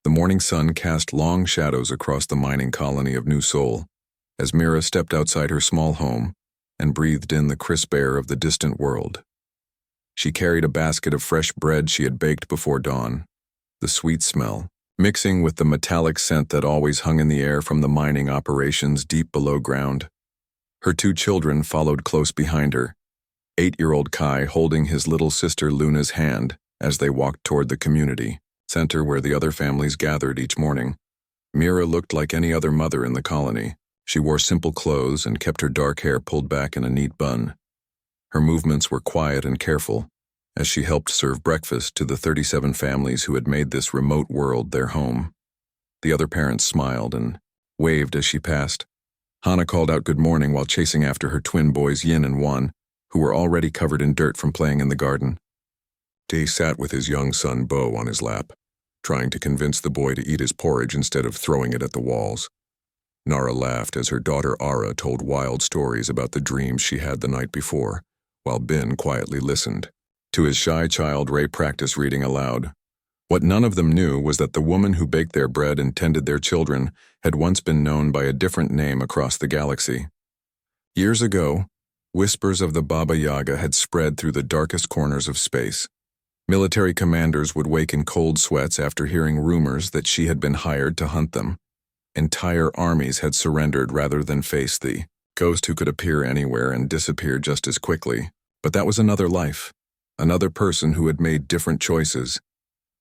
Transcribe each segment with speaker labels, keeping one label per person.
Speaker 1: The morning sun cast long shadows across the mining colony of New Seoul as Mira stepped outside her small home and breathed in the crisp air of the distant world. She carried a basket of fresh bread she had baked before dawn, the sweet smell, mixing with the metallic scent that always hung in the air from the mining operations deep below ground. Her 2 children followed close behind her, 8-year-old Kai holding his little sister Luna's hand as they walked toward the community center where the other families gathered each morning. Mira looked like any other mother in the colony. She wore simple clothes and kept her dark hair pulled back in a neat bun. Her movements were quiet and careful as she helped serve breakfast to the 37 families who had made this remote world their home. The other parents smiled and waved as she passed. Hana called out good morning while chasing after her twin boys Yin and Wan, who were already covered in dirt from playing in the garden. Day sat with his young son Bo on his lap, trying to convince the boy to eat his porridge instead of throwing it at the walls. Nara laughed as her daughter Ara told wild stories about the dreams she had the night before, while Bin quietly listened. To his shy child, Ray practiced reading aloud. What none of them knew was that the woman who baked their bread and tended their children had once been known by a different name across the galaxy. Years ago, whispers of the Baba Yaga had spread through the darkest corners of space. Military commanders would wake in cold sweats after hearing rumors that she had been hired to hunt them. Entire armies had surrendered rather than face the ghost who could appear anywhere and disappear just as quickly. But that was another life, another person who had made different choices.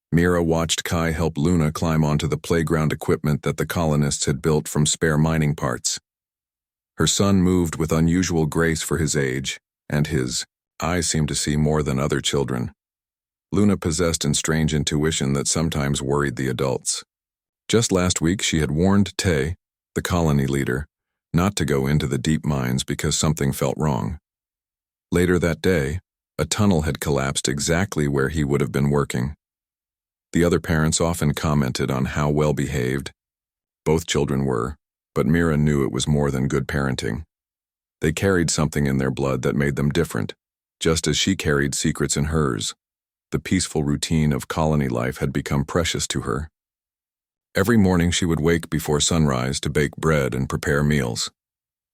Speaker 1: Mira watched Kai help Luna climb onto the playground equipment that the colonists had built from spare mining parts. Her son moved with unusual grace for his age, and his eyes seemed to see more than other children. Luna possessed a strange intuition that sometimes worried the adults. Just last week she had warned Tae, the colony leader, not to go into the deep mines because something felt wrong. Later that day, a tunnel had collapsed exactly where he would have been working. The other parents often commented on how well-behaved both children were, but Mira knew it was more than good parenting. They carried something in their blood that made them different, just as she carried secrets in hers. The peaceful routine of colony life had become precious to her. Every morning she would wake before sunrise to bake bread and prepare meals.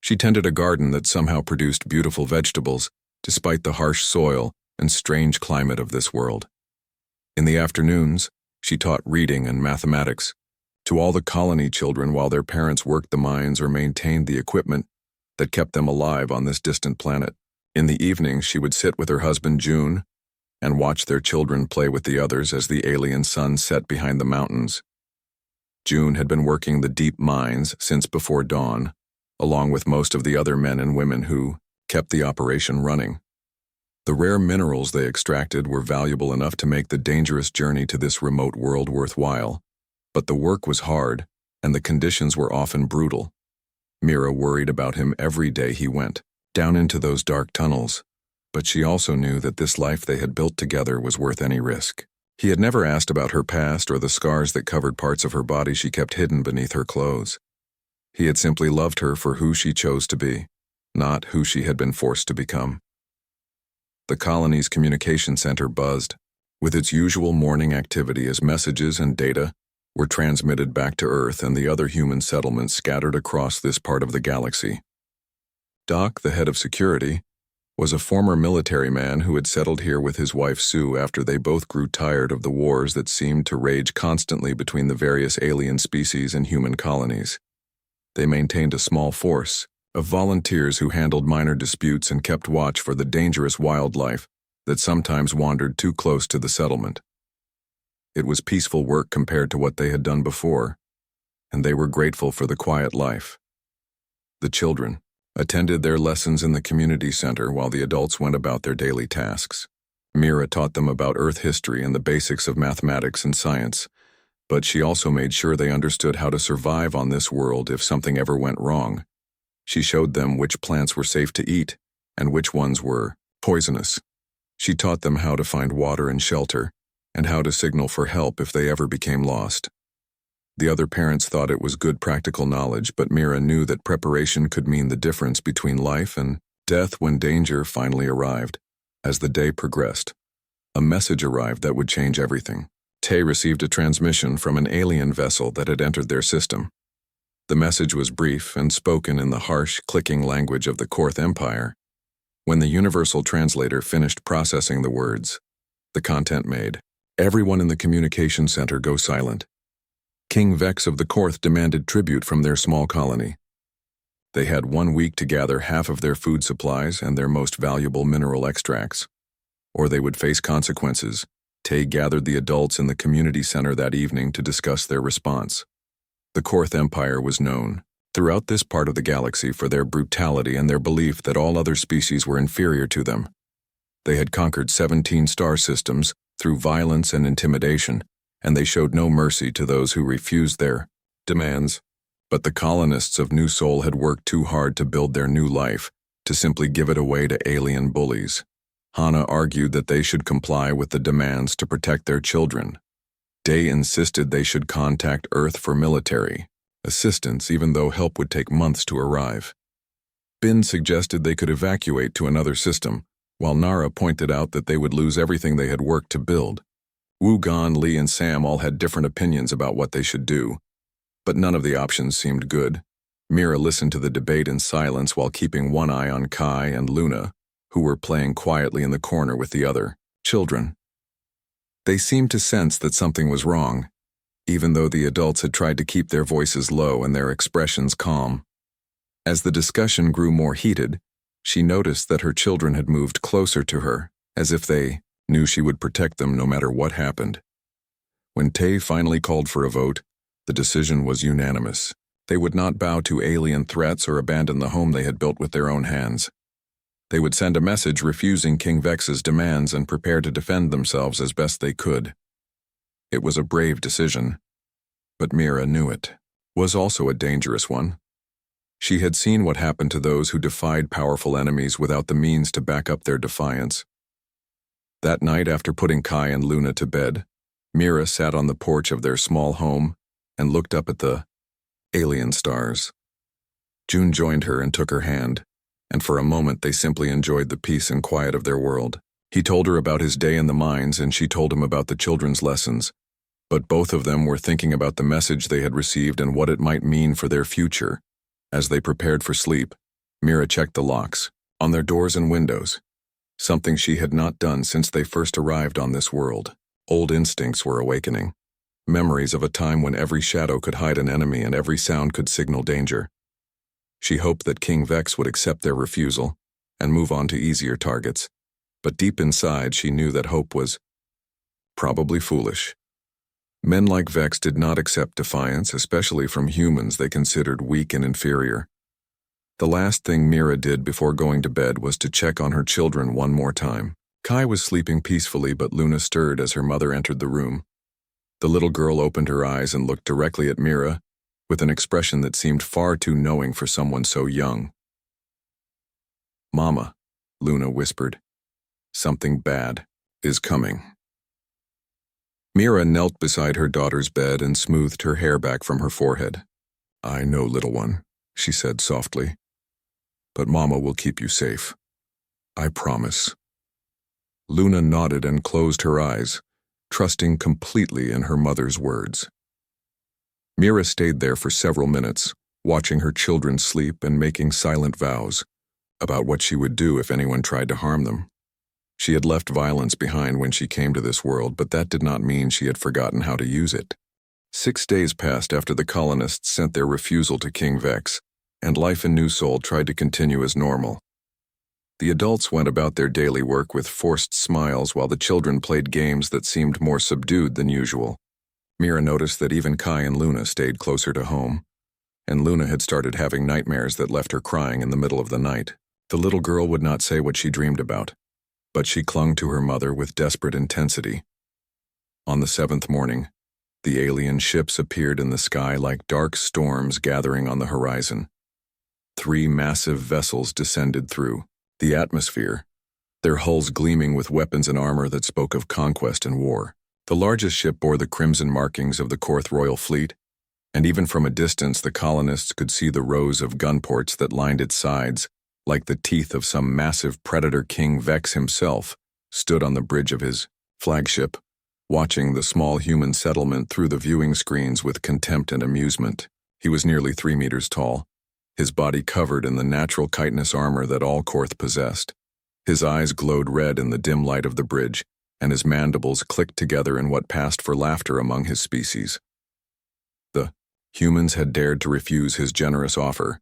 Speaker 1: She tended a garden that somehow produced beautiful vegetables, despite the harsh soil and strange climate of this world. In the afternoons, she taught reading and mathematics to all the colony children while their parents worked the mines or maintained the equipment that kept them alive on this distant planet. In the evenings, she would sit with her husband June and watch their children play with the others as the alien sun set behind the mountains. June had been working the deep mines since before dawn, along with most of the other men and women who kept the operation running. The rare minerals they extracted were valuable enough to make the dangerous journey to this remote world worthwhile, but the work was hard, and the conditions were often brutal. Mira worried about him every day he went down into those dark tunnels, but she also knew that this life they had built together was worth any risk. He had never asked about her past or the scars that covered parts of her body she kept hidden beneath her clothes. He had simply loved her for who she chose to be, not who she had been forced to become. The colony's communication center buzzed, with its usual morning activity as messages and data were transmitted back to Earth and the other human settlements scattered across this part of the galaxy. Doc, the head of security, was a former military man who had settled here with his wife Sue after they both grew tired of the wars that seemed to rage constantly between the various alien species and human colonies. They maintained a small force of volunteers who handled minor disputes and kept watch for the dangerous wildlife that sometimes wandered too close to the settlement. It was peaceful work compared to what they had done before, and they were grateful for the quiet life. The children attended their lessons in the community center while the adults went about their daily tasks. Mira taught them about Earth history and the basics of mathematics and science, but she also made sure they understood how to survive on this world if something ever went wrong. She showed them which plants were safe to eat and which ones were poisonous. She taught them how to find water and shelter, and how to signal for help if they ever became lost. The other parents thought it was good practical knowledge, but Mira knew that preparation could mean the difference between life and death when danger finally arrived. As the day progressed, a message arrived that would change everything. Tay received a transmission from an alien vessel that had entered their system. The message was brief and spoken in the harsh, clicking language of the Korth Empire. When the universal translator finished processing the words, the content made, "Everyone in the communication center go silent." King Vex of the Korth demanded tribute from their small colony. They had 1 week to gather half of their food supplies and their most valuable mineral extracts, or they would face consequences. Tay gathered the adults in the community center that evening to discuss their response. The Korth Empire was known throughout this part of the galaxy for their brutality and their belief that all other species were inferior to them. They had conquered 17 star systems through violence and intimidation, and they showed no mercy to those who refused their demands. But the colonists of New Sol had worked too hard to build their new life, to simply give it away to alien bullies. Hana argued that they should comply with the demands to protect their children. Day insisted they should contact Earth for military assistance, even though help would take months to arrive. Bin suggested they could evacuate to another system, while Nara pointed out that they would lose everything they had worked to build. Wu Gan, Lee, and Sam all had different opinions about what they should do, but none of the options seemed good. Mira listened to the debate in silence while keeping one eye on Kai and Luna, who were playing quietly in the corner with the other children. They seemed to sense that something was wrong, even though the adults had tried to keep their voices low and their expressions calm. As the discussion grew more heated, she noticed that her children had moved closer to her, as if they knew she would protect them no matter what happened. When Tay finally called for a vote, the decision was unanimous. They would not bow to alien threats or abandon the home they had built with their own hands. They would send a message refusing King Vex's demands and prepare to defend themselves as best they could. It was a brave decision, but Mira knew it was also a dangerous one. She had seen what happened to those who defied powerful enemies without the means to back up their defiance. That night, after putting Kai and Luna to bed, Mira sat on the porch of their small home and looked up at the alien stars. June joined her and took her hand, and for a moment they simply enjoyed the peace and quiet of their world. He told her about his day in the mines, and she told him about the children's lessons. But both of them were thinking about the message they had received and what it might mean for their future. As they prepared for sleep, Mira checked the locks on their doors and windows, something she had not done since they first arrived on this world. Old instincts were awakening, memories of a time when every shadow could hide an enemy and every sound could signal danger. She hoped that King Vex would accept their refusal and move on to easier targets, but deep inside she knew that hope was probably foolish. Men like Vex did not accept defiance, especially from humans they considered weak and inferior. The last thing Mira did before going to bed was to check on her children one more time. Kai was sleeping peacefully, but Luna stirred as her mother entered the room. The little girl opened her eyes and looked directly at Mira, with an expression that seemed far too knowing for someone so young. "Mama," Luna whispered, "something bad is coming." Mira knelt beside her daughter's bed and smoothed her hair back from her forehead. "I know, little one," she said softly, "but Mama will keep you safe. I promise." Luna nodded and closed her eyes, trusting completely in her mother's words. Mira stayed there for several minutes, watching her children sleep and making silent vows about what she would do if anyone tried to harm them. She had left violence behind when she came to this world, but that did not mean she had forgotten how to use it. 6 days passed after the colonists sent their refusal to King Vex, and life in New Sol tried to continue as normal. The adults went about their daily work with forced smiles while the children played games that seemed more subdued than usual. Mira noticed that even Kai and Luna stayed closer to home, and Luna had started having nightmares that left her crying in the middle of the night. The little girl would not say what she dreamed about, but she clung to her mother with desperate intensity. On the 7th morning, the alien ships appeared in the sky like dark storms gathering on the horizon. 3 massive vessels descended through the atmosphere, their hulls gleaming with weapons and armor that spoke of conquest and war. The largest ship bore the crimson markings of the Korth Royal Fleet, and even from a distance the colonists could see the rows of gunports that lined its sides, like the teeth of some massive predator. King Vex himself stood on the bridge of his flagship, watching the small human settlement through the viewing screens with contempt and amusement. He was nearly 3 meters tall, his body covered in the natural chitinous armor that all Korth possessed. His eyes glowed red in the dim light of the bridge, and his mandibles clicked together in what passed for laughter among his species. The humans had dared to refuse his generous offer,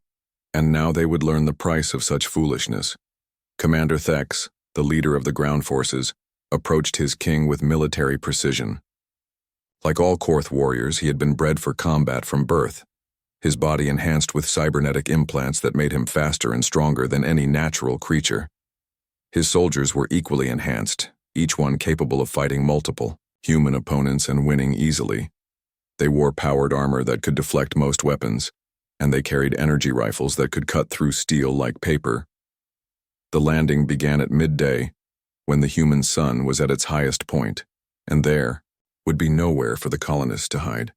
Speaker 1: and now they would learn the price of such foolishness. Commander Thex, the leader of the ground forces, approached his king with military precision. Like all Korth warriors, he had been bred for combat from birth, his body enhanced with cybernetic implants that made him faster and stronger than any natural creature. His soldiers were equally enhanced, each one capable of fighting multiple human opponents and winning easily. They wore powered armor that could deflect most weapons, and they carried energy rifles that could cut through steel like paper. The landing began at midday, when the human sun was at its highest point, and there would be nowhere for the colonists to hide.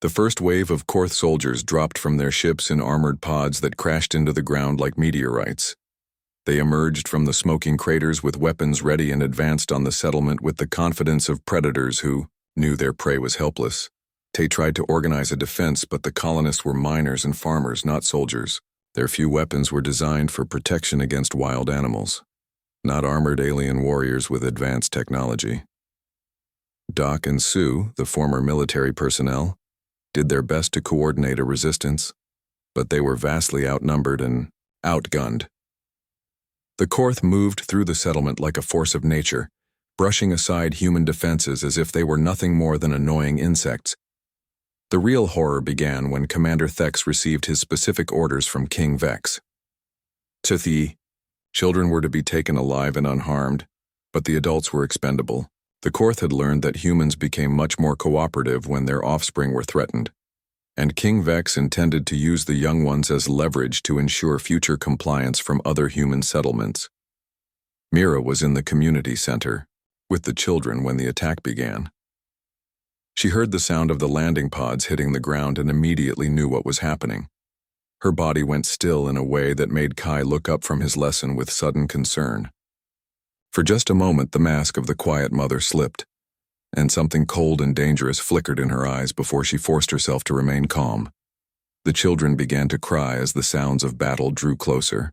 Speaker 1: The first wave of Korth soldiers dropped from their ships in armored pods that crashed into the ground like meteorites. They emerged from the smoking craters with weapons ready and advanced on the settlement with the confidence of predators who knew their prey was helpless. They tried to organize a defense, but the colonists were miners and farmers, not soldiers. Their few weapons were designed for protection against wild animals, not armored alien warriors with advanced technology. Doc and Sue, the former military personnel, did their best to coordinate a resistance, but they were vastly outnumbered and outgunned. The Korth moved through the settlement like a force of nature, brushing aside human defenses as if they were nothing more than annoying insects. The real horror began when Commander Thex received his specific orders from King Vex. The children were to be taken alive and unharmed, but the adults were expendable. The Korth had learned that humans became much more cooperative when their offspring were threatened, and King Vex intended to use the young ones as leverage to ensure future compliance from other human settlements. Mira was in the community center, with the children when the attack began. She heard the sound of the landing pods hitting the ground and immediately knew what was happening. Her body went still in a way that made Kai look up from his lesson with sudden concern. For just a moment, the mask of the quiet mother slipped, and something cold and dangerous flickered in her eyes before she forced herself to remain calm. The children began to cry as the sounds of battle drew closer.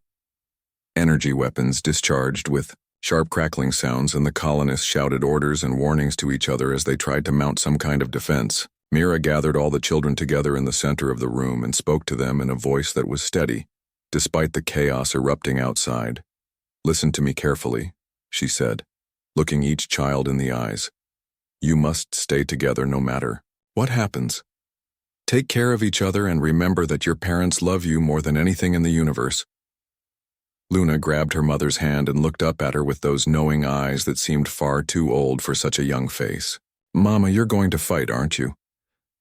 Speaker 1: Energy weapons discharged with sharp crackling sounds, and the colonists shouted orders and warnings to each other as they tried to mount some kind of defense. Mira gathered all the children together in the center of the room and spoke to them in a voice that was steady, despite the chaos erupting outside. "Listen to me carefully," she said, looking each child in the eyes. "You must stay together no matter what happens. Take care of each other and remember that your parents love you more than anything in the universe." Luna grabbed her mother's hand and looked up at her with those knowing eyes that seemed far too old for such a young face. "Mama, you're going to fight, aren't you?"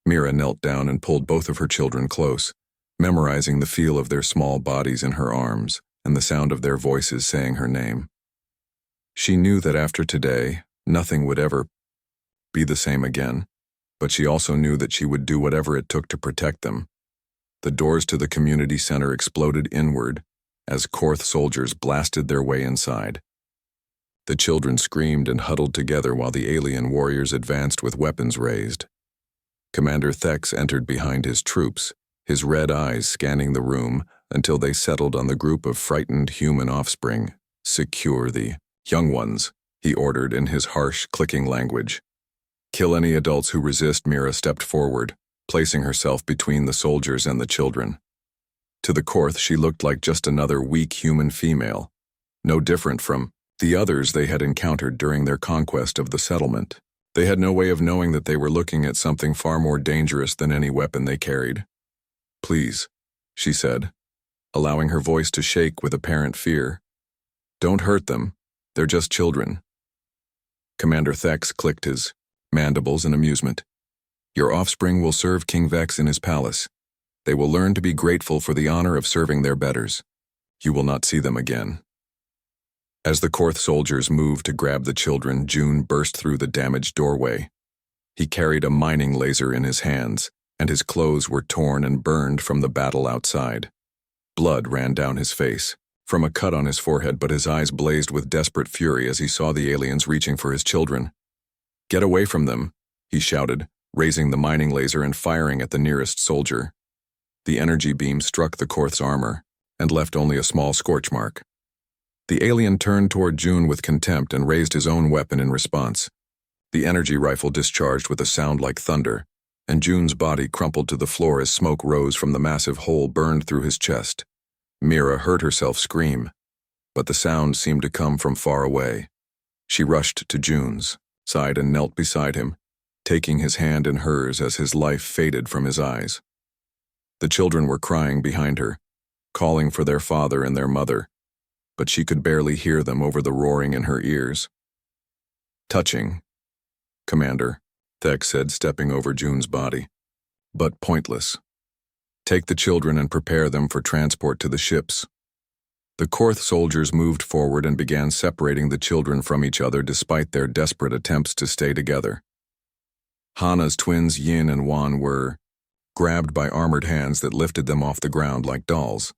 Speaker 1: Mira knelt down and pulled both of her children close, memorizing the feel of their small bodies in her arms and the sound of their voices saying her name. She knew that after today, nothing would ever be the same again, but she also knew that she would do whatever it took to protect them. The doors to the community center exploded inward as Korth soldiers blasted their way inside. The children screamed and huddled together while the alien warriors advanced with weapons raised. Commander Thex entered behind his troops, his red eyes scanning the room until they settled on the group of frightened human offspring. "Secure the young ones," he ordered in his harsh, clicking language. "Kill any adults who resist." Mira stepped forward, placing herself between the soldiers and the children. To the Korth, she looked like just another weak human female, no different from the others they had encountered during their conquest of the settlement. They had no way of knowing that they were looking at something far more dangerous than any weapon they carried. "Please," she said, allowing her voice to shake with apparent fear. "Don't hurt them. They're just children." Commander Thex clicked his mandibles in amusement. "Your offspring will serve King Vex in his palace. They will learn to be grateful for the honor of serving their betters. You will not see them again." As the Korth soldiers moved to grab the children, June burst through the damaged doorway. He carried a mining laser in his hands, and his clothes were torn and burned from the battle outside. Blood ran down his face, from a cut on his forehead, but his eyes blazed with desperate fury as he saw the aliens reaching for his children. "Get away from them," he shouted, raising the mining laser and firing at the nearest soldier. The energy beam struck the Korth's armor and left only a small scorch mark. The alien turned toward June with contempt and raised his own weapon in response. The energy rifle discharged with a sound like thunder, and June's body crumpled to the floor as smoke rose from the massive hole burned through his chest. Mira heard herself scream, but the sound seemed to come from far away. She rushed to June's side and knelt beside him, taking his hand in hers as his life faded from his eyes. The children were crying behind her, calling for their father and their mother, but she could barely hear them over the roaring in her ears. "Touching, Commander," Thek said, stepping over June's body, "but pointless. Take the children and prepare them for transport to the ships." The Korth soldiers moved forward and began separating the children from each other despite their desperate attempts to stay together. Hana's twins Yin and Wan were grabbed by armored hands that lifted them off the ground like dolls.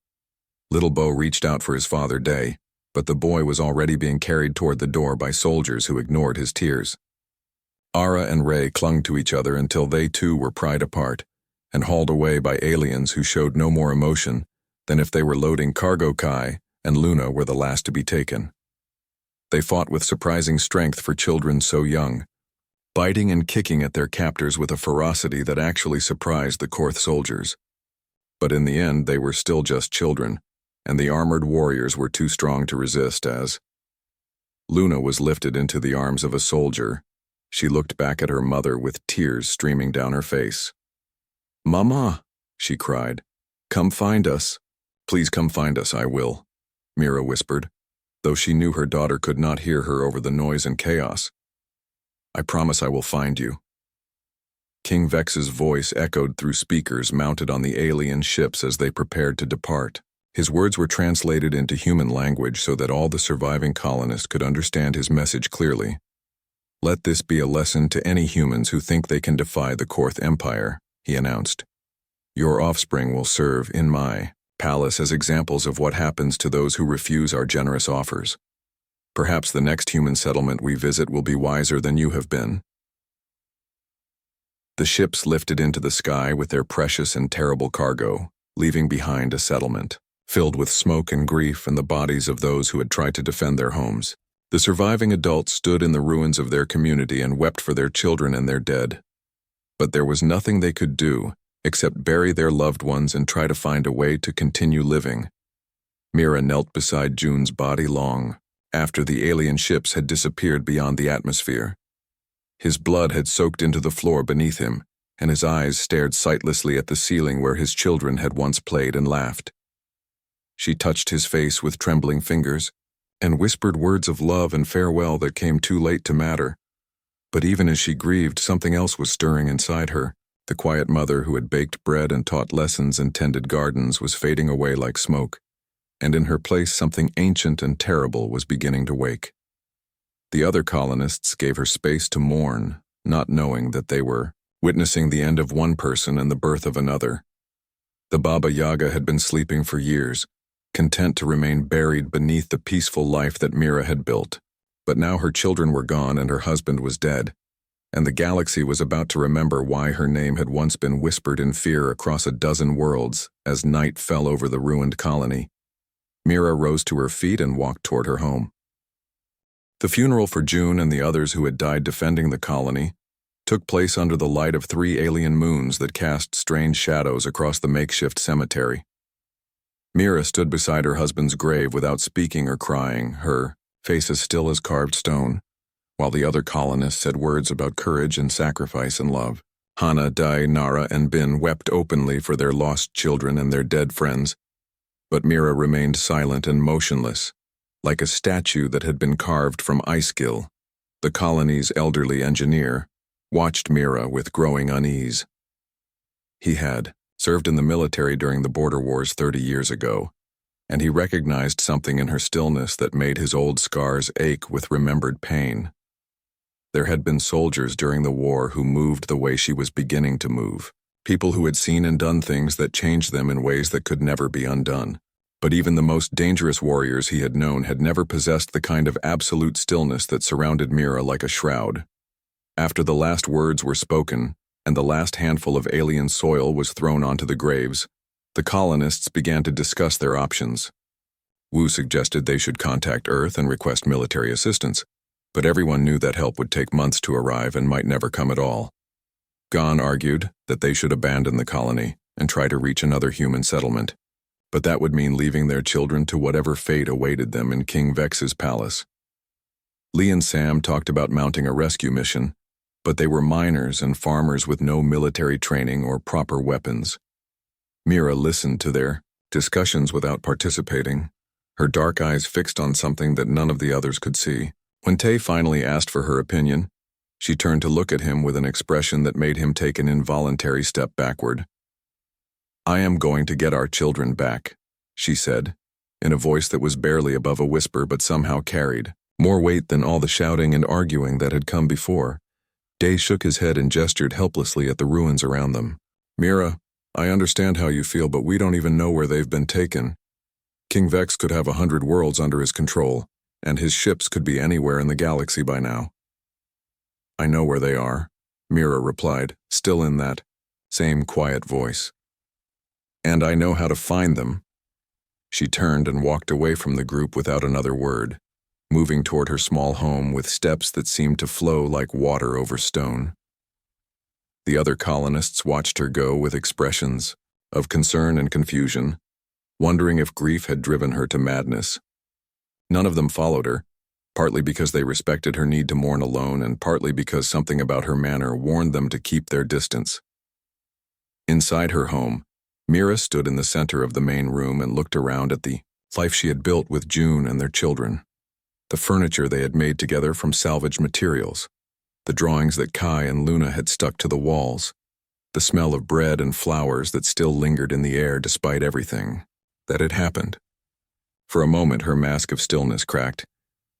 Speaker 1: Little Bo reached out for his father Day, but the boy was already being carried toward the door by soldiers who ignored his tears. Ara and Ray clung to each other until they too were pried apart and hauled away by aliens who showed no more emotion than if they were loading cargo. Kai and Luna were the last to be taken. They fought with surprising strength for children so young, biting and kicking at their captors with a ferocity that actually surprised the Korth soldiers. But in the end, they were still just children, and the armored warriors were too strong to resist as Luna was lifted into the arms of a soldier. She looked back at her mother with tears streaming down her face. "Mama," she cried, "come find us. Please come find us, I will," Mira whispered, though she knew her daughter could not hear her over the noise and chaos. "I promise I will find you." King Vex's voice echoed through speakers mounted on the alien ships as they prepared to depart. His words were translated into human language so that all the surviving colonists could understand his message clearly. "Let this be a lesson to any humans who think they can defy the Korth Empire," he announced. "Your offspring will serve in my palace as examples of what happens to those who refuse our generous offers. Perhaps the next human settlement we visit will be wiser than you have been." The ships lifted into the sky with their precious and terrible cargo, leaving behind a settlement filled with smoke and grief and the bodies of those who had tried to defend their homes. The surviving adults stood in the ruins of their community and wept for their children and their dead. But there was nothing they could do except bury their loved ones and try to find a way to continue living. Mira knelt beside June's body long after the alien ships had disappeared beyond the atmosphere. His blood had soaked into the floor beneath him, and his eyes stared sightlessly at the ceiling where his children had once played and laughed. She touched his face with trembling fingers and whispered words of love and farewell that came too late to matter. But even as she grieved, something else was stirring inside her. The quiet mother who had baked bread and taught lessons and tended gardens was fading away like smoke, and in her place something ancient and terrible was beginning to wake. The other colonists gave her space to mourn, not knowing that they were witnessing the end of one person and the birth of another. The Baba Yaga had been sleeping for years, content to remain buried beneath the peaceful life that Mira had built. But now her children were gone and her husband was dead, and the galaxy was about to remember why her name had once been whispered in fear across a dozen worlds as night fell over the ruined colony. Mira rose to her feet and walked toward her home. The funeral for June and the others who had died defending the colony took place under the light of 3 alien moons that cast strange shadows across the makeshift cemetery. Mira stood beside her husband's grave without speaking or crying, her face as still as carved stone, while the other colonists said words about courage and sacrifice and love. Hana, Dai, Nara, and Bin wept openly for their lost children and their dead friends, but Mira remained silent and motionless, like a statue that had been carved from icegill. The colony's elderly engineer watched Mira with growing unease. He had served in the military during the border wars 30 years ago, and he recognized something in her stillness that made his old scars ache with remembered pain. There had been soldiers during the war who moved the way she was beginning to move, people who had seen and done things that changed them in ways that could never be undone. But even the most dangerous warriors he had known had never possessed the kind of absolute stillness that surrounded Mira like a shroud. After the last words were spoken, and the last handful of alien soil was thrown onto the graves, the colonists began to discuss their options. Wu suggested they should contact Earth and request military assistance, but everyone knew that help would take months to arrive and might never come at all. Gon argued that they should abandon the colony and try to reach another human settlement, but that would mean leaving their children to whatever fate awaited them in King Vex's palace. Lee and Sam talked about mounting a rescue mission, but they were miners and farmers with no military training or proper weapons. Mira listened to their discussions without participating, her dark eyes fixed on something that none of the others could see. When Tay finally asked for her opinion, she turned to look at him with an expression that made him take an involuntary step backward. "I am going to get our children back," she said, in a voice that was barely above a whisper but somehow carried more weight than all the shouting and arguing that had come before. Day shook his head and gestured helplessly at the ruins around them. "Mira, I understand how you feel, but we don't even know where they've been taken. King Vex could have 100 worlds under his control, and his ships could be anywhere in the galaxy by now." "I know where they are," Mira replied, still in that same quiet voice. "And I know how to find them." She turned and walked away from the group without another word, moving toward her small home with steps that seemed to flow like water over stone. The other colonists watched her go with expressions of concern and confusion, wondering if grief had driven her to madness. None of them followed her, partly because they respected her need to mourn alone and partly because something about her manner warned them to keep their distance. Inside her home, Mira stood in the center of the main room and looked around at the life she had built with June and their children. The furniture they had made together from salvaged materials, the drawings that Kai and Luna had stuck to the walls, the smell of bread and flowers that still lingered in the air despite everything that had happened. For a moment her mask of stillness cracked,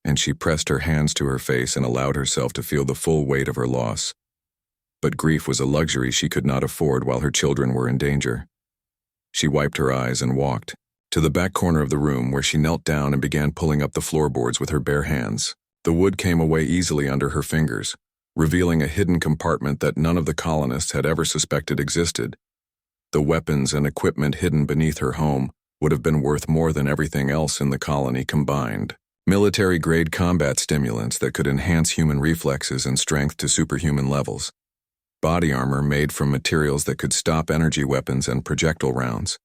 Speaker 1: and she pressed her hands to her face and allowed herself to feel the full weight of her loss. But grief was a luxury she could not afford while her children were in danger. She wiped her eyes and walked to the back corner of the room, where she knelt down and began pulling up the floorboards with her bare hands. The wood came away easily under her fingers, revealing a hidden compartment that none of the colonists had ever suspected existed. The weapons and equipment hidden beneath her home would have been worth more than everything else in the colony combined. Military-grade combat stimulants that could enhance human reflexes and strength to superhuman levels. Body armor made from materials that could stop energy weapons and projectile rounds.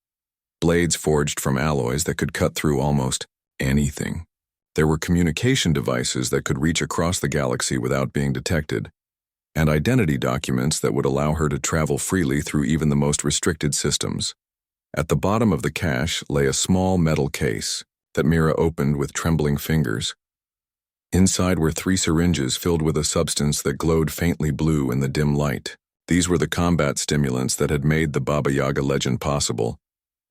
Speaker 1: Blades forged from alloys that could cut through almost anything. There were communication devices that could reach across the galaxy without being detected, and identity documents that would allow her to travel freely through even the most restricted systems. At the bottom of the cache lay a small metal case that Mira opened with trembling fingers. Inside were 3 syringes filled with a substance that glowed faintly blue in the dim light. These were the combat stimulants that had made the Baba Yaga legend possible.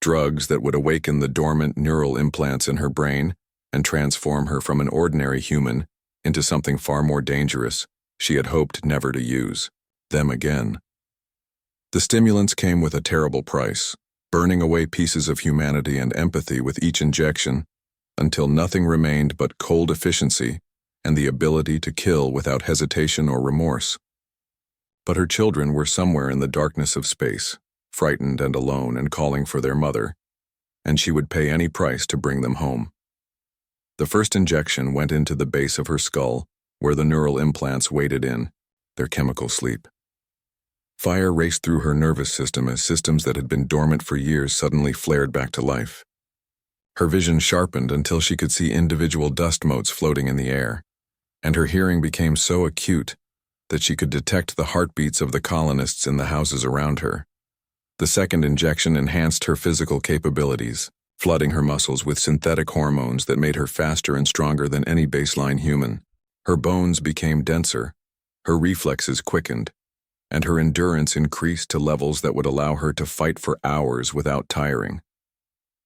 Speaker 1: Drugs that would awaken the dormant neural implants in her brain and transform her from an ordinary human into something far more dangerous she had hoped never to use them again. The stimulants came with a terrible price, burning away pieces of humanity and empathy with each injection, until nothing remained but cold efficiency and the ability to kill without hesitation or remorse. But her children were somewhere in the darkness of space, frightened and alone and calling for their mother, and she would pay any price to bring them home. The first injection went into the base of her skull, where the neural implants waited in their chemical sleep. Fire raced through her nervous system as systems that had been dormant for years suddenly flared back to life. Her vision sharpened until she could see individual dust motes floating in the air, and her hearing became so acute that she could detect the heartbeats of the colonists in the houses around her. The second injection enhanced her physical capabilities, flooding her muscles with synthetic hormones that made her faster and stronger than any baseline human. Her bones became denser, her reflexes quickened, and her endurance increased to levels that would allow her to fight for hours without tiring.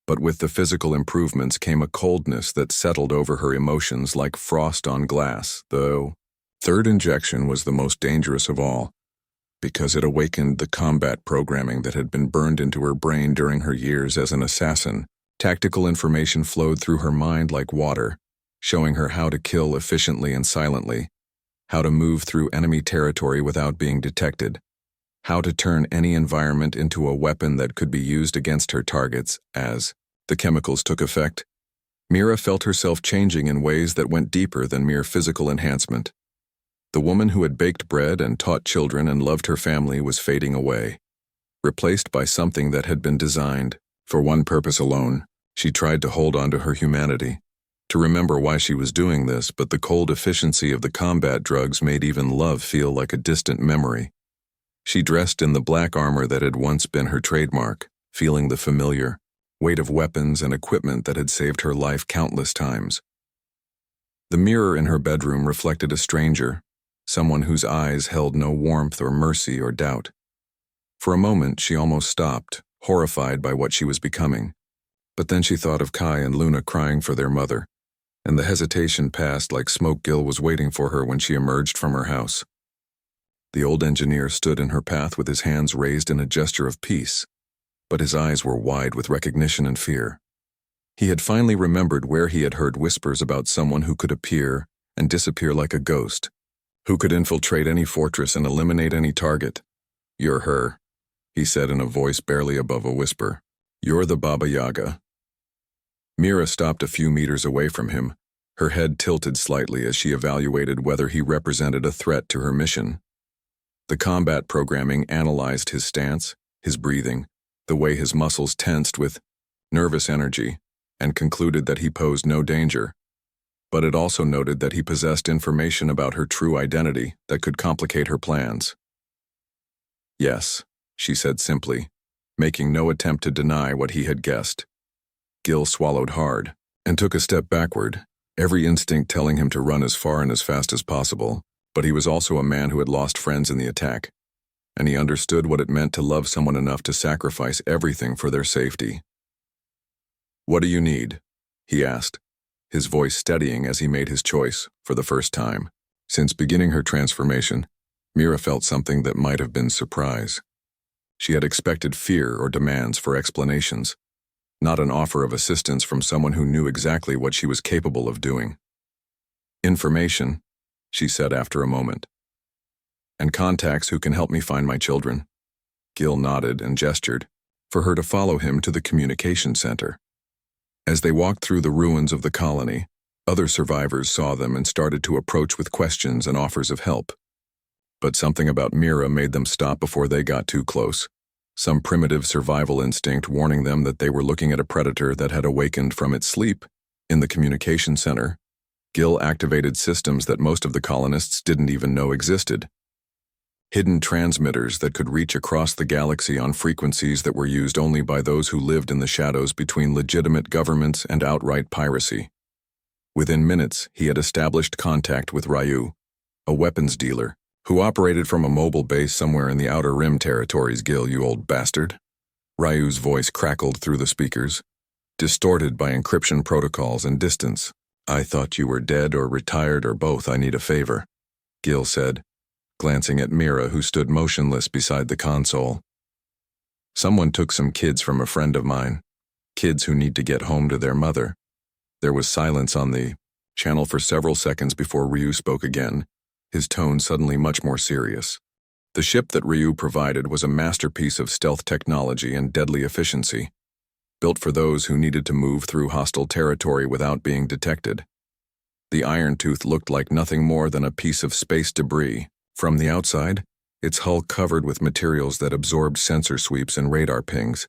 Speaker 1: But with the physical improvements came a coldness that settled over her emotions like frost on glass. The third injection was the most dangerous of all, because it awakened the combat programming that had been burned into her brain during her years as an assassin. Tactical information flowed through her mind like water, showing her how to kill efficiently and silently, how to move through enemy territory without being detected, how to turn any environment into a weapon that could be used against her targets. As the chemicals took effect, Mira felt herself changing in ways that went deeper than mere physical enhancement. The woman who had baked bread and taught children and loved her family was fading away, replaced by something that had been designed for one purpose alone. She tried to hold on to her humanity, to remember why she was doing this, but the cold efficiency of the combat drugs made even love feel like a distant memory. She dressed in the black armor that had once been her trademark, feeling the familiar weight of weapons and equipment that had saved her life countless times. The mirror in her bedroom reflected a stranger, someone whose eyes held no warmth or mercy or doubt. For a moment, she almost stopped, horrified by what she was becoming. But then she thought of Kai and Luna crying for their mother, and the hesitation passed like smoke. Gil was waiting for her when she emerged from her house. The old engineer stood in her path with his hands raised in a gesture of peace, but his eyes were wide with recognition and fear. He had finally remembered where he had heard whispers about someone who could appear and disappear like a ghost, who could infiltrate any fortress and eliminate any target. "You're her," he said in a voice barely above a whisper. "You're the Baba Yaga." Mira stopped a few meters away from him, her head tilted slightly as she evaluated whether he represented a threat to her mission. The combat programming analyzed his stance, his breathing, the way his muscles tensed with nervous energy, and concluded that he posed no danger. But it also noted that he possessed information about her true identity that could complicate her plans. "Yes," she said simply, making no attempt to deny what he had guessed. Gil swallowed hard and took a step backward, every instinct telling him to run as far and as fast as possible, but he was also a man who had lost friends in the attack, and he understood what it meant to love someone enough to sacrifice everything for their safety. "What do you need?" he asked, his voice steadying as he made his choice for the first time. Since beginning her transformation, Mira felt something that might have been surprise. She had expected fear or demands for explanations, not an offer of assistance from someone who knew exactly what she was capable of doing. "Information," she said after a moment. "And contacts who can help me find my children." Gil nodded and gestured for her to follow him to the communication center. As they walked through the ruins of the colony, other survivors saw them and started to approach with questions and offers of help. But something about Mira made them stop before they got too close, some primitive survival instinct warning them that they were looking at a predator that had awakened from its sleep. In the communication center, Gil activated systems that most of the colonists didn't even know existed. Hidden transmitters that could reach across the galaxy on frequencies that were used only by those who lived in the shadows between legitimate governments and outright piracy. Within minutes, he had established contact with Ryu, a weapons dealer, who operated from a mobile base somewhere in the Outer Rim territories. "Gil, you old bastard." Ryu's voice crackled through the speakers, distorted by encryption protocols and distance. "I thought you were dead or retired or both. I need a favor," Gil said, glancing at Mira, who stood motionless beside the console. "Someone took some kids from a friend of mine, kids who need to get home to their mother." There was silence on the channel for several seconds before Ryu spoke again, his tone suddenly much more serious. The ship that Ryu provided was a masterpiece of stealth technology and deadly efficiency, built for those who needed to move through hostile territory without being detected. The Iron Tooth looked like nothing more than a piece of space debris. From the outside, its hull covered with materials that absorbed sensor sweeps and radar pings.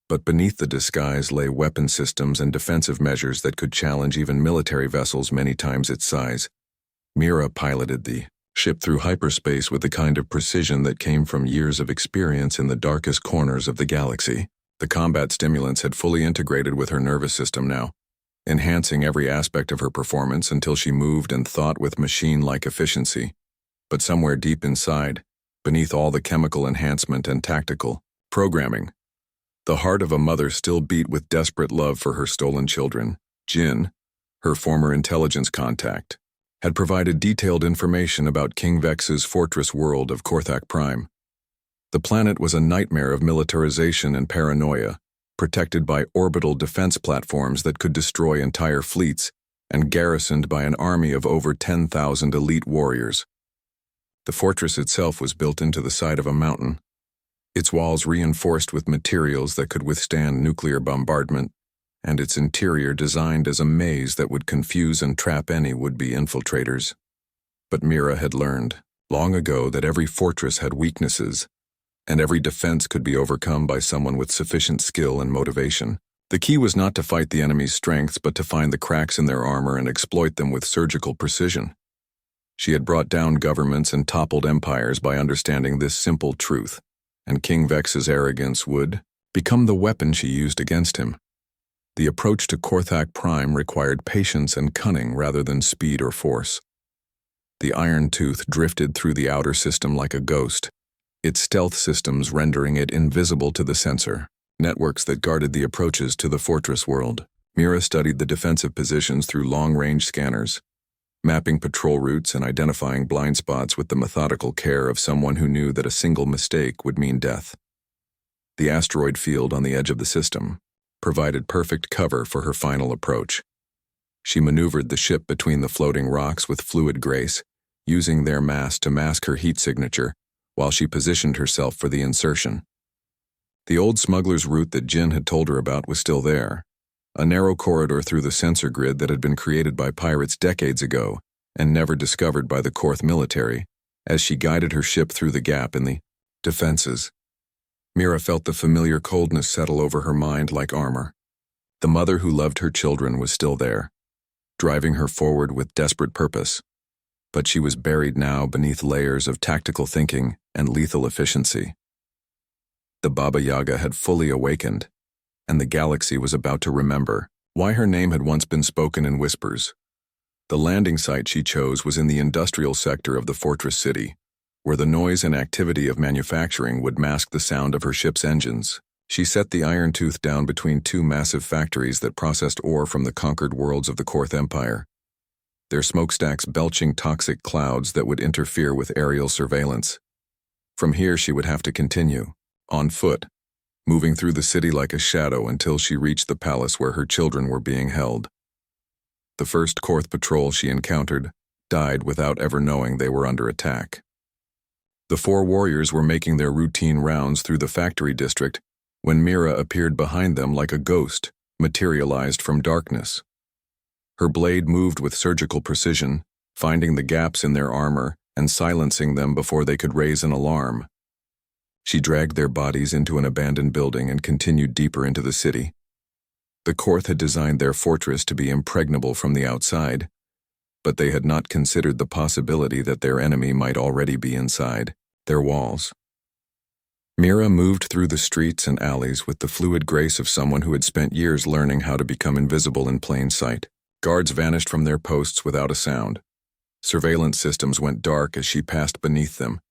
Speaker 1: But beneath the disguise lay weapon systems and defensive measures that could challenge even military vessels many times its size. Mira piloted the ship through hyperspace with the kind of precision that came from years of experience in the darkest corners of the galaxy. The combat stimulants had fully integrated with her nervous system now, enhancing every aspect of her performance until she moved and thought with machine-like efficiency. But somewhere deep inside, beneath all the chemical enhancement and tactical programming, the heart of a mother still beat with desperate love for her stolen children. Jin, her former intelligence contact, had provided detailed information about King Vex's fortress world of Corfac Prime. The planet was a nightmare of militarization and paranoia, protected by orbital defense platforms that could destroy entire fleets and garrisoned by an army of over 10,000 elite warriors. The fortress itself was built into the side of a mountain, its walls reinforced with materials that could withstand nuclear bombardment, and its interior designed as a maze that would confuse and trap any would-be infiltrators. But Mira had learned long ago that every fortress had weaknesses, and every defense could be overcome by someone with sufficient skill and motivation. The key was not to fight the enemy's strengths, but to find the cracks in their armor and exploit them with surgical precision. She had brought down governments and toppled empires by understanding this simple truth, and King Vex's arrogance would become the weapon she used against him. The approach to Corfac Prime required patience and cunning rather than speed or force. The Iron Tooth drifted through the outer system like a ghost, its stealth systems rendering it invisible to the sensor networks that guarded the approaches to the fortress world. Mira studied the defensive positions through long-range scanners, mapping patrol routes and identifying blind spots with the methodical care of someone who knew that a single mistake would mean death. The asteroid field on the edge of the system provided perfect cover for her final approach. She maneuvered the ship between the floating rocks with fluid grace, using their mass to mask her heat signature, while she positioned herself for the insertion. The old smuggler's route that Jin had told her about was still there, a narrow corridor through the sensor grid that had been created by pirates decades ago and never discovered by the Korth military. As she guided her ship through the gap in the defenses, Mira felt the familiar coldness settle over her mind like armor. The mother who loved her children was still there, driving her forward with desperate purpose, but she was buried now beneath layers of tactical thinking and lethal efficiency. The Baba Yaga had fully awakened, and the galaxy was about to remember why her name had once been spoken in whispers. The landing site she chose was in the industrial sector of the fortress city, where the noise and activity of manufacturing would mask the sound of her ship's engines. She set the Iron Tooth down between two massive factories that processed ore from the conquered worlds of the Korth Empire, their smokestacks belching toxic clouds that would interfere with aerial surveillance. From here she would have to continue, on foot, moving through the city like a shadow until she reached the palace where her children were being held. The first Korth patrol she encountered died without ever knowing they were under attack. The four warriors were making their routine rounds through the factory district when Mira appeared behind them like a ghost, materialized from darkness. Her blade moved with surgical precision, finding the gaps in their armor and silencing them before they could raise an alarm. She dragged their bodies into an abandoned building and continued deeper into the city. The Korth had designed their fortress to be impregnable from the outside, but they had not considered the possibility that their enemy might already be inside their walls. Mira moved through the streets and alleys with the fluid grace of someone who had spent years learning how to become invisible in plain sight. Guards vanished from their posts without a sound. Surveillance systems went dark as she passed beneath them,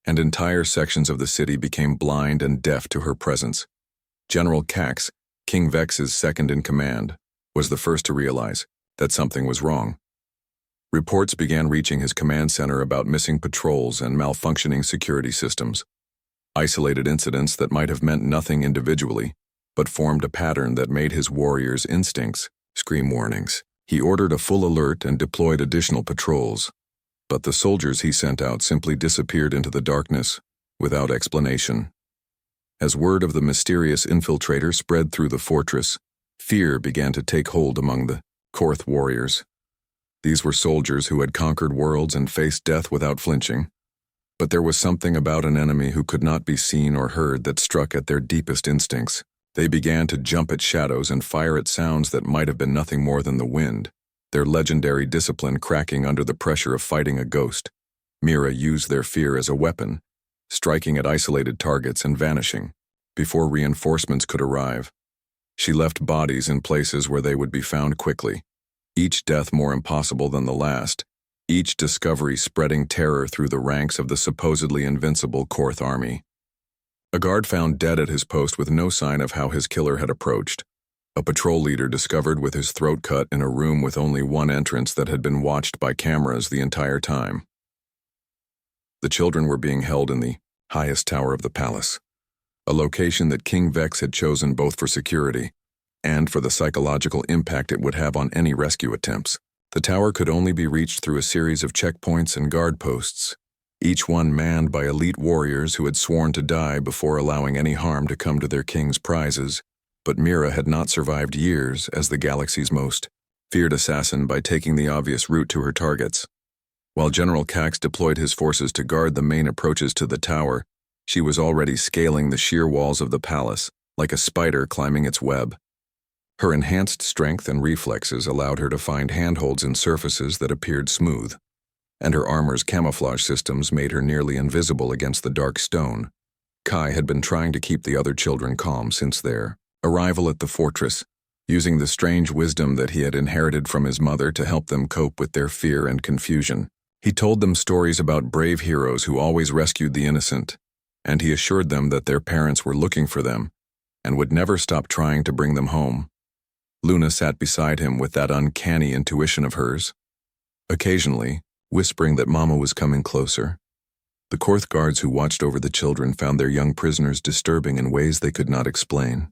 Speaker 1: and entire sections of the city became blind and deaf to her presence. General Cax, King Vex's second-in-command, was the first to realize that something was wrong. Reports began reaching his command center about missing patrols and malfunctioning security systems. Isolated incidents that might have meant nothing individually, but formed a pattern that made his warriors' instincts scream warnings. He ordered a full alert and deployed additional patrols, but the soldiers he sent out simply disappeared into the darkness without explanation. As word of the mysterious infiltrator spread through the fortress, fear began to take hold among the Korth warriors. These were soldiers who had conquered worlds and faced death without flinching, but there was something about an enemy who could not be seen or heard that struck at their deepest instincts. They began to jump at shadows and fire at sounds that might have been nothing more than the wind, their legendary discipline cracking under the pressure of fighting a ghost. Mira used their fear as a weapon, striking at isolated targets and vanishing before reinforcements could arrive. She left bodies in places where they would be found quickly, each death more impossible than the last, each discovery spreading terror through the ranks of the supposedly invincible Korth army. A guard found dead at his post with no sign of how his killer had approached. A patrol leader discovered with his throat cut in a room with only one entrance that had been watched by cameras the entire time. The children were being held in the highest tower of the palace, a location that King Vex had chosen both for security and for the psychological impact it would have on any rescue attempts. The tower could only be reached through a series of checkpoints and guard posts, each one manned by elite warriors who had sworn to die before allowing any harm to come to their king's prizes. But Mira had not survived years as the galaxy's most feared assassin by taking the obvious route to her targets. While General Cax deployed his forces to guard the main approaches to the tower, she was already scaling the sheer walls of the palace, like a spider climbing its web. Her enhanced strength and reflexes allowed her to find handholds in surfaces that appeared smooth, and her armor's camouflage systems made her nearly invisible against the dark stone. Kai had been trying to keep the other children calm since their arrival at the fortress, using the strange wisdom that he had inherited from his mother to help them cope with their fear and confusion. He told them stories about brave heroes who always rescued the innocent, and he assured them that their parents were looking for them and would never stop trying to bring them home. Luna sat beside him with that uncanny intuition of hers, occasionally whispering that Mama was coming closer. The Korth guards who watched over the children found their young prisoners disturbing in ways they could not explain.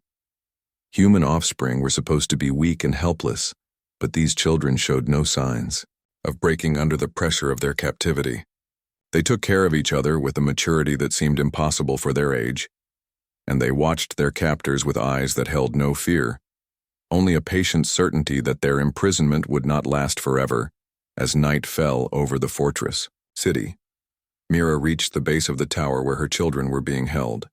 Speaker 1: Human offspring were supposed to be weak and helpless, but these children showed no signs of breaking under the pressure of their captivity. They took care of each other with a maturity that seemed impossible for their age, and they watched their captors with eyes that held no fear, only a patient certainty that their imprisonment would not last forever. As night fell over the fortress city, Mira reached the base of the tower where her children were being held.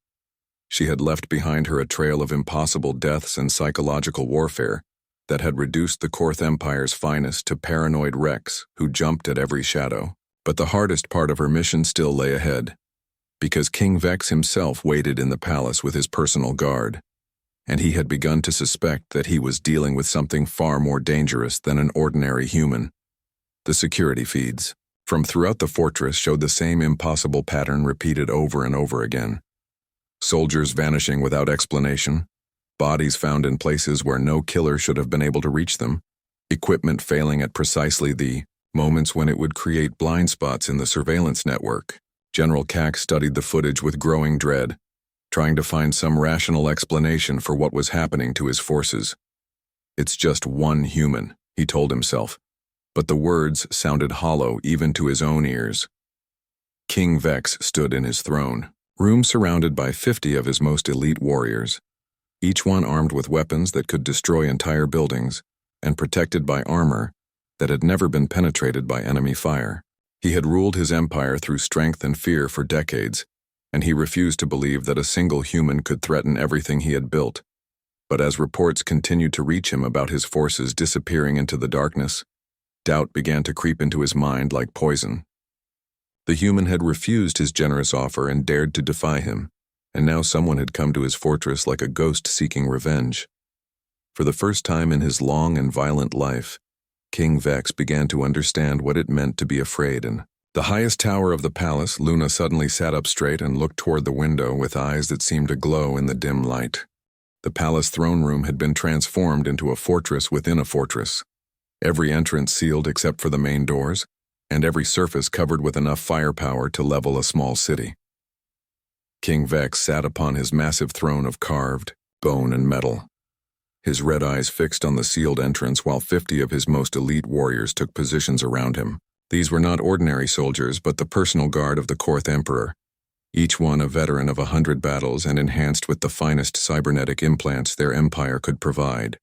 Speaker 1: She had left behind her a trail of impossible deaths and psychological warfare that had reduced the Korth Empire's finest to paranoid wrecks who jumped at every shadow. But the hardest part of her mission still lay ahead, because King Vex himself waited in the palace with his personal guard, and he had begun to suspect that he was dealing with something far more dangerous than an ordinary human. The security feeds from throughout the fortress showed the same impossible pattern repeated over and over again. Soldiers vanishing without explanation, bodies found in places where no killer should have been able to reach them, equipment failing at precisely the moments when it would create blind spots in the surveillance network. General Cax studied the footage with growing dread, trying to find some rational explanation for what was happening to his forces. It's just one human, he told himself, but the words sounded hollow even to his own ears. King Vex stood in his throne room surrounded by 50 of his most elite warriors, each one armed with weapons that could destroy entire buildings and protected by armor that had never been penetrated by enemy fire. He had ruled his empire through strength and fear for decades, and he refused to believe that a single human could threaten everything he had built. But as reports continued to reach him about his forces disappearing into the darkness, doubt began to creep into his mind like poison. The human had refused his generous offer and dared to defy him, and now someone had come to his fortress like a ghost seeking revenge. For the first time in his long and violent life, King Vex began to understand what it meant to be afraid. In the highest tower of the palace, Luna suddenly sat up straight and looked toward the window with eyes that seemed to glow in the dim light. The palace throne room had been transformed into a fortress within a fortress, every entrance sealed except for the main doors, and every surface covered with enough firepower to level a small city. King Vex sat upon his massive throne of carved bone and metal, his red eyes fixed on the sealed entrance while 50 of his most elite warriors took positions around him. These were not ordinary soldiers, but the personal guard of the Korth Emperor, each one a veteran of 100 battles and enhanced with the finest cybernetic implants their empire could provide.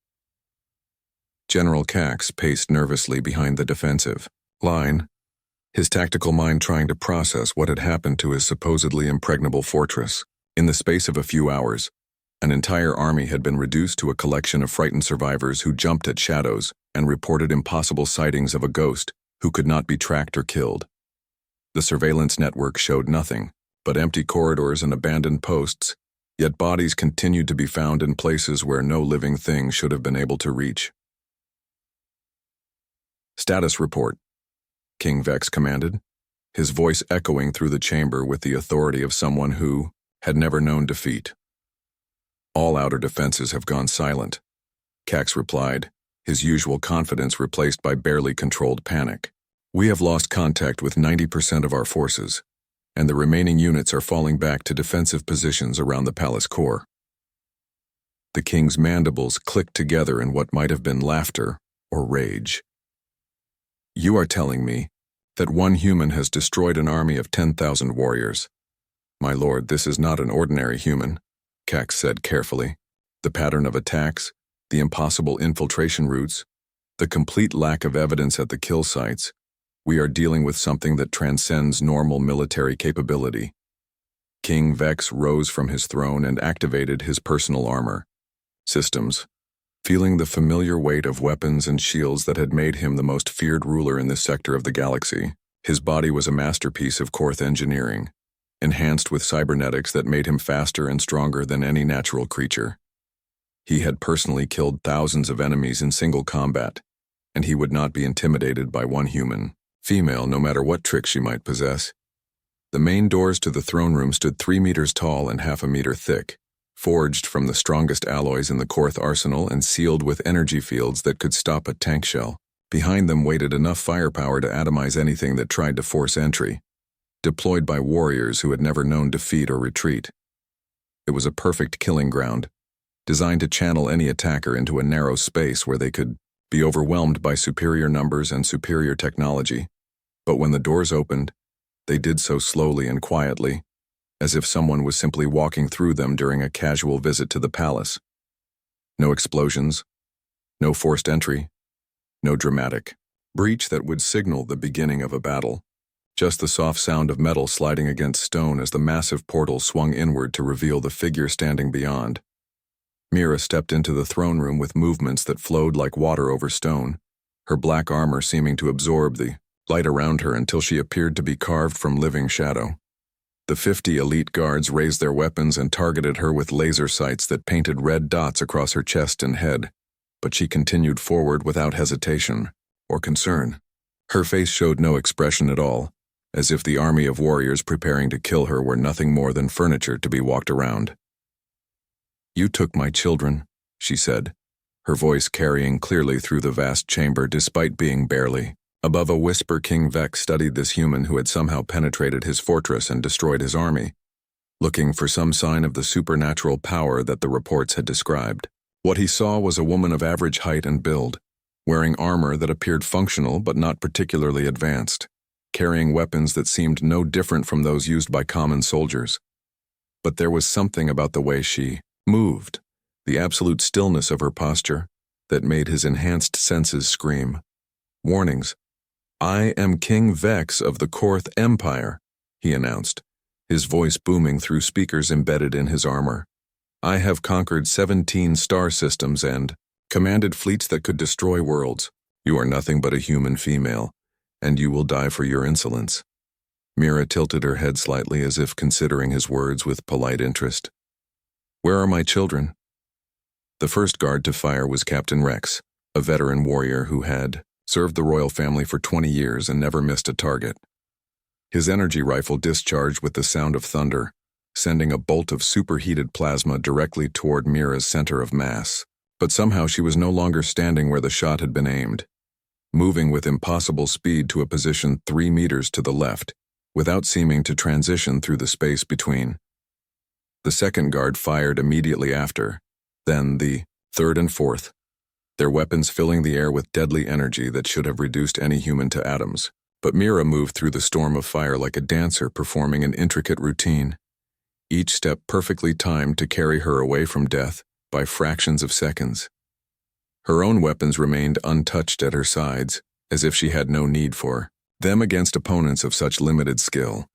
Speaker 1: General Cax paced nervously behind the defensive line, his tactical mind trying to process what had happened to his supposedly impregnable fortress. In the space of a few hours, an entire army had been reduced to a collection of frightened survivors who jumped at shadows and reported impossible sightings of a ghost who could not be tracked or killed. The surveillance network showed nothing but empty corridors and abandoned posts, yet bodies continued to be found in places where no living thing should have been able to reach. "Status report," King Vex commanded, his voice echoing through the chamber with the authority of someone who had never known defeat. "All outer defenses have gone silent," Cax replied, his usual confidence replaced by barely controlled panic. "We have lost contact with 90% of our forces, and the remaining units are falling back to defensive positions around the palace core." The king's mandibles clicked together in what might have been laughter or rage. "You are telling me that one human has destroyed an army of 10,000 warriors. My lord, this is not an ordinary human," Cax said carefully. "The pattern of attacks, the impossible infiltration routes, the complete lack of evidence at the kill sites, we are dealing with something that transcends normal military capability." King Vex rose from his throne and activated his personal armor systems, feeling the familiar weight of weapons and shields that had made him the most feared ruler in this sector of the galaxy. His body was a masterpiece of Korth engineering, enhanced with cybernetics that made him faster and stronger than any natural creature. He had personally killed thousands of enemies in single combat, and he would not be intimidated by one human female, no matter what trick she might possess. The main doors to the throne room stood 3 meters tall and half a meter thick, forged from the strongest alloys in the Korth arsenal and sealed with energy fields that could stop a tank shell. Behind them waited enough firepower to atomize anything that tried to force entry, deployed by warriors who had never known defeat or retreat. It was a perfect killing ground, designed to channel any attacker into a narrow space where they could be overwhelmed by superior numbers and superior technology. But when the doors opened, they did so slowly and quietly, as if someone was simply walking through them during a casual visit to the palace. No explosions, no forced entry, no dramatic breach that would signal the beginning of a battle. Just the soft sound of metal sliding against stone as the massive portal swung inward to reveal the figure standing beyond. Mira stepped into the throne room with movements that flowed like water over stone, her black armor seeming to absorb the light around her until she appeared to be carved from living shadow. The 50 elite guards raised their weapons and targeted her with laser sights that painted red dots across her chest and head, but she continued forward without hesitation or concern. Her face showed no expression at all, as if the army of warriors preparing to kill her were nothing more than furniture to be walked around. "You took my children," she said, her voice carrying clearly through the vast chamber despite being barely above a whisper. King Vex studied this human who had somehow penetrated his fortress and destroyed his army, looking for some sign of the supernatural power that the reports had described. What he saw was a woman of average height and build, wearing armor that appeared functional but not particularly advanced, carrying weapons that seemed no different from those used by common soldiers. But there was something about the way she moved, the absolute stillness of her posture, that made his enhanced senses scream. Warnings. "I am King Vex of the Korth Empire," he announced, his voice booming through speakers embedded in his armor. "I have conquered 17 star systems and commanded fleets that could destroy worlds. You are nothing but a human female, and you will die for your insolence." Mira tilted her head slightly as if considering his words with polite interest. "Where are my children?" The first guard to fire was Captain Rex, a veteran warrior who had served the royal family for 20 years and never missed a target. His energy rifle discharged with the sound of thunder, sending a bolt of superheated plasma directly toward Mira's center of mass. But somehow she was no longer standing where the shot had been aimed, moving with impossible speed to a position 3 meters to the left, without seeming to transition through the space between. The second guard fired immediately after, then the third and fourth, their weapons filling the air with deadly energy that should have reduced any human to atoms. But Mira moved through the storm of fire like a dancer performing an intricate routine, each step perfectly timed to carry her away from death by fractions of seconds. Her own weapons remained untouched at her sides, as if she had no need for them against opponents of such limited skill.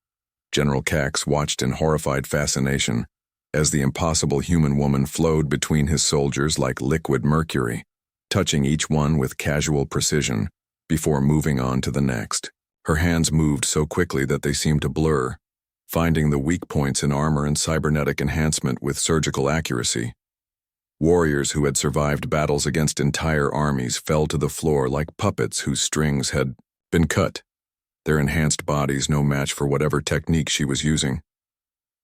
Speaker 1: General Cax watched in horrified fascination as the impossible human woman flowed between his soldiers like liquid mercury, touching each one with casual precision before moving on to the next. Her hands moved so quickly that they seemed to blur, finding the weak points in armor and cybernetic enhancement with surgical accuracy. Warriors who had survived battles against entire armies fell to the floor like puppets whose strings had been cut, their enhanced bodies no match for whatever technique she was using.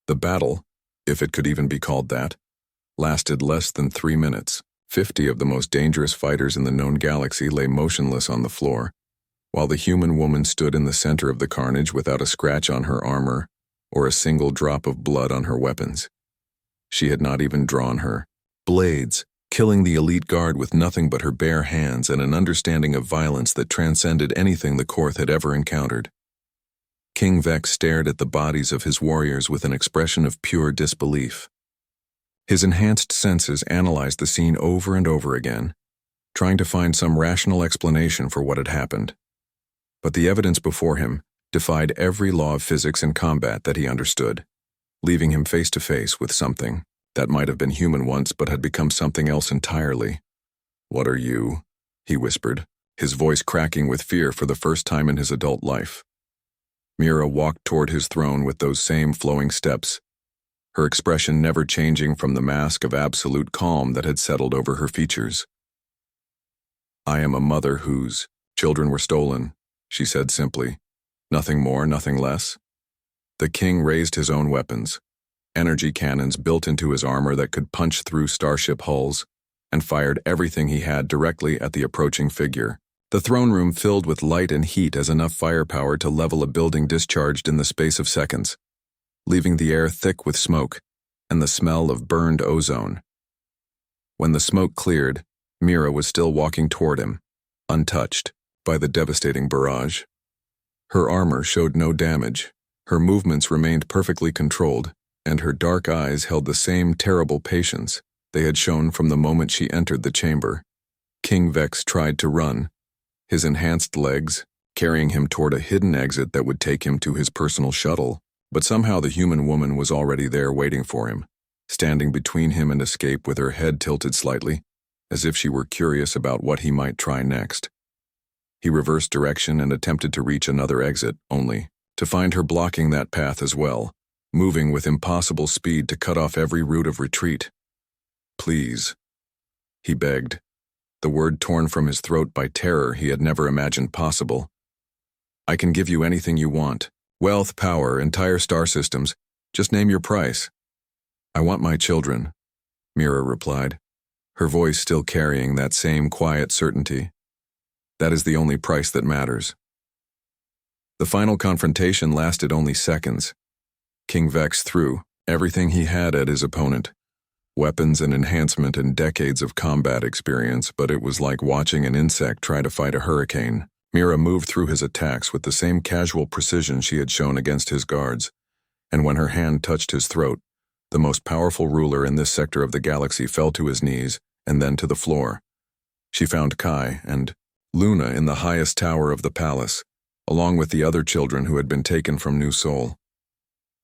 Speaker 1: The battle, if it could even be called that, lasted less than 3 minutes. 50 of the most dangerous fighters in the known galaxy lay motionless on the floor, while the human woman stood in the center of the carnage without a scratch on her armor or a single drop of blood on her weapons. She had not even drawn her blades, killing the elite guard with nothing but her bare hands and an understanding of violence that transcended anything the Corth had ever encountered. King Vex stared at the bodies of his warriors with an expression of pure disbelief. His enhanced senses analyzed the scene over and over again, trying to find some rational explanation for what had happened. But the evidence before him defied every law of physics and combat that he understood, leaving him face to face with something that might have been human once but had become something else entirely. "What are you?" he whispered, his voice cracking with fear for the first time in his adult life. Mira walked toward his throne with those same flowing steps, her expression never changing from the mask of absolute calm that had settled over her features. "I am a mother whose children were stolen," she said simply. "Nothing more, nothing less." The king raised his own weapons, energy cannons built into his armor that could punch through starship hulls, and fired everything he had directly at the approaching figure. The throne room filled with light and heat as enough firepower to level a building discharged in the space of seconds, leaving the air thick with smoke and the smell of burned ozone. When the smoke cleared, Mira was still walking toward him, untouched by the devastating barrage. Her armor showed no damage, her movements remained perfectly controlled, and her dark eyes held the same terrible patience they had shown from the moment she entered the chamber. King Vex tried to run, his enhanced legs carrying him toward a hidden exit that would take him to his personal shuttle, but somehow the human woman was already there waiting for him, standing between him and escape with her head tilted slightly, as if she were curious about what he might try next. He reversed direction and attempted to reach another exit, only to find her blocking that path as well, moving with impossible speed to cut off every route of retreat. "Please," he begged, the word torn from his throat by terror he had never imagined possible. "I can give you anything you want. Wealth, power, entire star systems. Just name your price." "I want my children," Mira replied, her voice still carrying that same quiet certainty. "That is the only price that matters." The final confrontation lasted only seconds. King Vex threw everything he had at his opponent, weapons and enhancement and decades of combat experience, but it was like watching an insect try to fight a hurricane. Mira moved through his attacks with the same casual precision she had shown against his guards, and when her hand touched his throat, the most powerful ruler in this sector of the galaxy fell to his knees and then to the floor. She found Kai and Luna in the highest tower of the palace, along with the other children who had been taken from New Sol.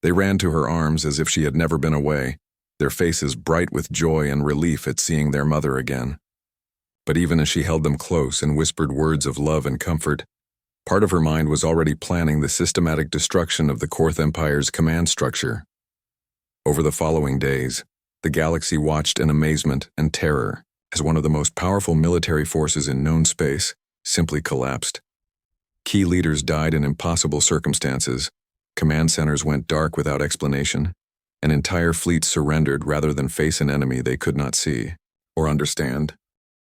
Speaker 1: They ran to her arms as if she had never been away, their faces bright with joy and relief at seeing their mother again. But even as she held them close and whispered words of love and comfort, part of her mind was already planning the systematic destruction of the Corth Empire's command structure. Over the following days, the galaxy watched in amazement and terror as one of the most powerful military forces in known space simply collapsed. Key leaders died in impossible circumstances, command centers went dark without explanation, and entire fleets surrendered rather than face an enemy they could not see or understand.